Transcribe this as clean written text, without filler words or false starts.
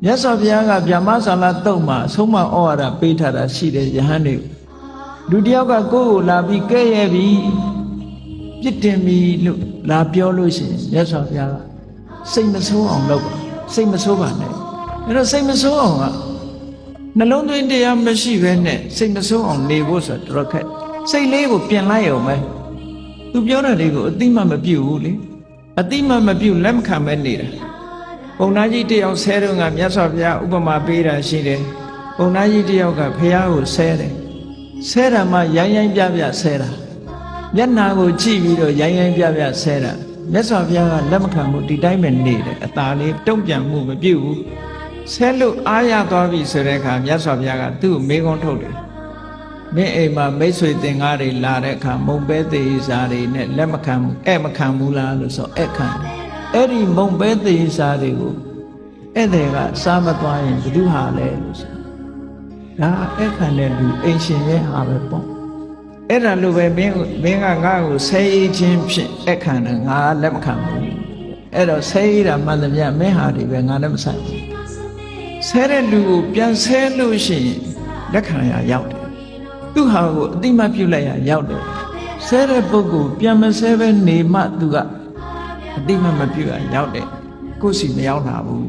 မြတ်စွာဘုရားကဗျာမဆာလတုတ်မှာဆုံးမဩဝါဒပေးထားတာရှိတယ်ယဟန်တွေလူတယောက်ကကိုယ့်ကိုလာပြီးကဲ့ရဲ့ပြီးပြစ်တင်ပြီးလို့လာပြောလို့ရှိရင်မြတ်စွာဘုရားကစိတ်မဆိုးအောင်လုပ်ပါစိတ်မဆိုးပါနဲ့အဲ့တော့စိတ်မဆိုးအောင်ကနှလုံးသွင်းတရားမရှိဘဲနဲ့စိတ်မဆိုးအောင်နေဖို့ဆိုတော့တော်ခက်စိတ်လေးကိုပြင်လိုက်ရုံပဲသူပြောတဲ့လေးကိုအတိမမပြုတ်ဘူးလေအတိမမပြုတ်လက်မခံပဲနေတာဘုံသားကြီးတယောက်ဆဲတော့ကမြတ်စွာဘုရားဥပမာပေးတာရှိတယ်ဘုံသားကြီးတယောက်ကဘုရားကိုဆဲတယ်ဆဲတာမှရိုင်းရိုင်းပြပြဆဲတာမျက်နာကိုကြည့်ပြီးတော့ရိုင်းရိုင်းပြပြဆဲတာမြတ်စွာဘုရားကလက်မခံဘူးဒီတိုင်းပဲနေတယ်အသာလေးတုံ့ပြန်မှုမပြုတ်ဘူးဆဲလို့အားရသွားပြီဆိုတဲ့အခါမြတ်စွာဘုရားကသူ့ကိုမေးခွန်းထုတ်တယ်မင်းအိမ်မှာမိတ်ဆွေသင်္ကားတွေလာတဲ့အခါမုံပဲသေးစားတွေနဲ့လက်မခံဘူးအဲ့မခံဘူးလားလို့ဆိုအဲ့ခံတယ်အဲ့ဒီမုံပဲသေးစားတွေကိုဧည့်သည်ကစားမသွားရင်ဘယ်သူဟာလဲလို့ဆိုဒါအဲ့ခံတဲ့လူအိမ်ရှင်ရဲ့ဟာပဲပေါ့အဲ့ဒါလိုပဲမင်းကငါ့ကိုဆဲရေးခြင်းဖြင့်အဲ့ခံတယ်ငါလက်မခံဘူးအဲ့တော့ဆဲရေးတာမှန်သမျှမင်းဟာတွေပဲငါလည်းမဆိုင်ဘူးဆဲတဲ့လူကိုပြန်ဆဲလို့ရှိရင်လက်ခံရရောက်တယ်သူ့ဟာကိုအတိမပြုတ်လိုက်ရရောက်တယ်ဆဲတဲ့ပုဂ္ဂိုလ်ပြန်မဆဲပဲနေမှသူကအတိမပြုတ်ရရောက်တယ်ကိုယ်စီမရောက်လာဘူး